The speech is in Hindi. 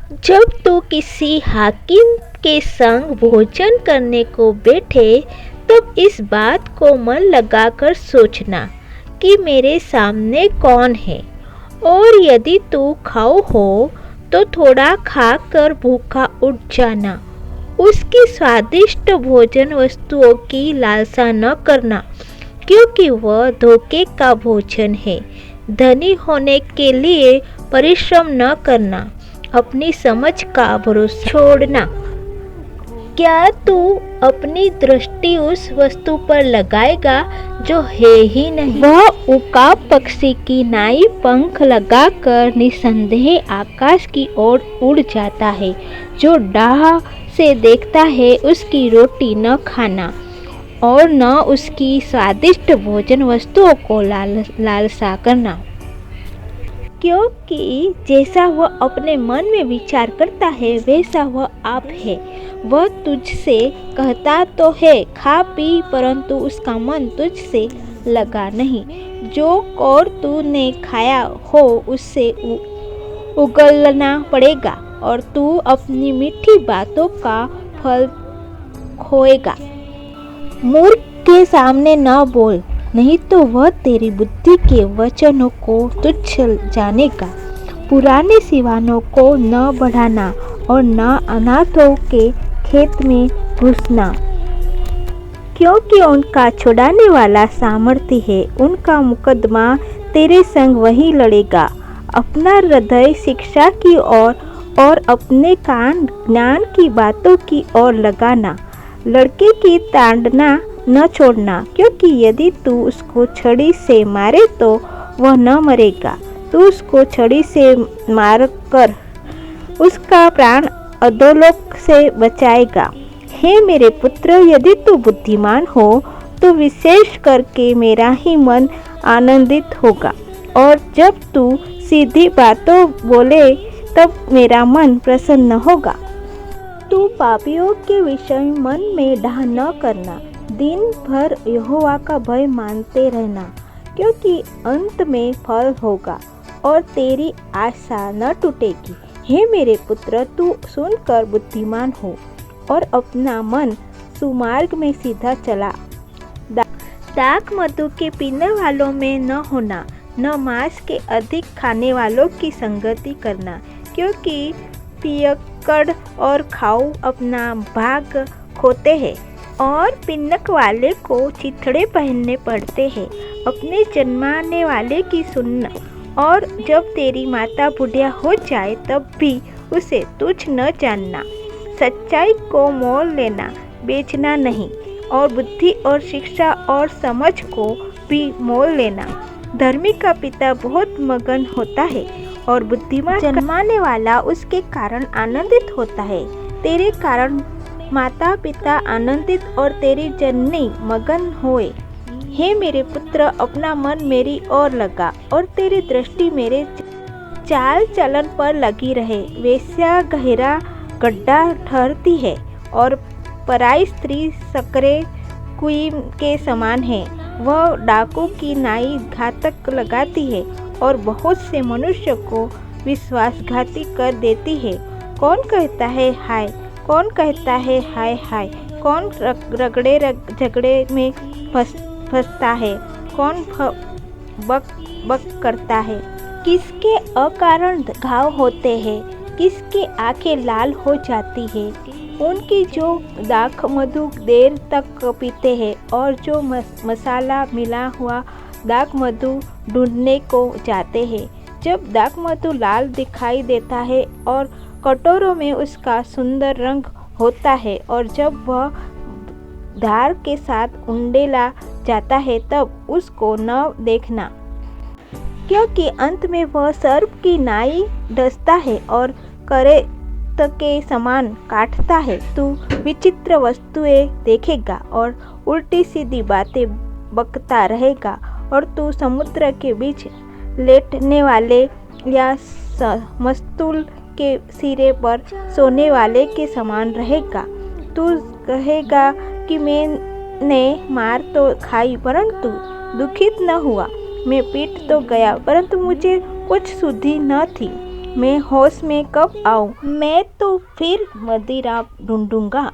जब तू किसी हाकिम के संग भोजन करने को बैठे तब इस बात को मन लगाकर सोचना कि मेरे सामने कौन है, और यदि तू खाओ हो तो थोड़ा खाकर भूखा उठ जाना। उसकी स्वादिष्ट भोजन वस्तुओं की लालसा न करना, क्योंकि वह धोखे का भोजन है। धनी होने के लिए परिश्रम न करना, अपनी समझ का भरोसा छोड़ना। क्या तू अपनी दृष्टि उस वस्तु पर लगाएगा जो है ही नहीं? वह उकाब पक्षी की नाई पंख लगाकर निसंदेह आकाश की ओर उड़ जाता है। जो डाह से देखता है उसकी रोटी न खाना और न उसकी स्वादिष्ट भोजन वस्तुओं को लालसा करना, क्योंकि जैसा वह अपने मन में विचार करता है वैसा वह आप है। वह तुझसे कहता तो है खा पी, परंतु उसका मन तुझसे लगा नहीं। जो कौर तूने खाया हो उससे उगलना पड़ेगा और तू अपनी मीठी बातों का फल खोएगा। मूर्ख के सामने न बोल, नहीं तो वह तेरी बुद्धि के वचनों को तुच्छ जानेगा। पुराने सिवानों को न बढ़ाना और न अनाथों के खेत में घुसना, क्योंकि उनका छुड़ाने वाला सामर्थ्य है। उनका मुकदमा तेरे संग वही लड़ेगा। अपना हृदय शिक्षा की ओर और अपने कान ज्ञान की बातों की ओर लगाना। लड़के की ताड़ना न छोड़ना, क्योंकि यदि तू उसको छड़ी से मारे तो वह न मरेगा। तू उसको छड़ी से मारकर उसका प्राण अधोलोक से बचाएगा। हे मेरे पुत्र, यदि तू बुद्धिमान हो तो विशेष करके मेरा ही मन आनंदित होगा, और जब तू सीधी बातों बोले तब मेरा मन प्रसन्न होगा। तू पापियों के विषय मन में डाह न करना, दिन भर यहोवा का भय मानते रहना, क्योंकि अंत में फल होगा और तेरी आशा न टूटेगी। हे मेरे पुत्र, तू सुनकर बुद्धिमान हो और अपना मन सुमार्ग में सीधा चला। दाख मधु के पीने वालों में न होना, न मांस के अधिक खाने वालों की संगति करना, क्योंकि पियक्कड़ और खाऊ अपना भाग खोते हैं और पिनक वाले को चिथड़े पहनने पड़ते हैं। अपने जन्माने वाले की सुनना, और जब तेरी माता बुढ़िया हो जाए तब भी उसे तुच्छ न जानना। सच्चाई को मोल लेना, बेचना नहीं, और बुद्धि और शिक्षा और समझ को भी मोल लेना। धर्मी का पिता बहुत मगन होता है और बुद्धिमान जन्माने वाला उसके कारण आनंदित होता है। तेरे कारण माता पिता आनंदित और तेरी जननी मगन होए। हे मेरे पुत्र, अपना मन मेरी ओर लगा और तेरी दृष्टि मेरे चाल चलन पर लगी रहे। वेश्या गहरा गड्ढा ठहरती है और पराई स्त्री सकरे कुएं के समान है। वह डाकू की नाई घातक लगाती है और बहुत से मनुष्य को विश्वासघाती कर देती है। कौन कहता है हाय, कौन कहता है हाय हाय, कौन झगड़े में फंसता है, कौन बक बक करता है। किसके अकारण घाव होते हैं, किसकी आंखें लाल हो जाती है। उनकी जो दाख मधु देर तक पीते हैं और जो मसाला मिला हुआ दाख मधु ढूंढने को जाते हैं। जब दाख मधु लाल दिखाई देता है और कटोरों में उसका सुंदर रंग होता है, और जब वह धार के साथ उंडेला जाता है तब उसको न देखना, क्योंकि अंत में वह सर्प की नाई डसता है और करे के समान काटता है। तू विचित्र वस्तुएं देखेगा और उल्टी सीधी बातें बकता रहेगा, और तू समुद्र के बीच लेटने वाले या मस्तूल के सिरे पर सोने वाले के समान रहेगा। तू कहेगा कि मैंने मार तो खाई परंतु दुखित न हुआ, मैं पीट तो गया परंतु मुझे कुछ सुधि न थी। मैं होश में कब आऊँ? मैं तो फिर मदिरा ढूंढूंगा।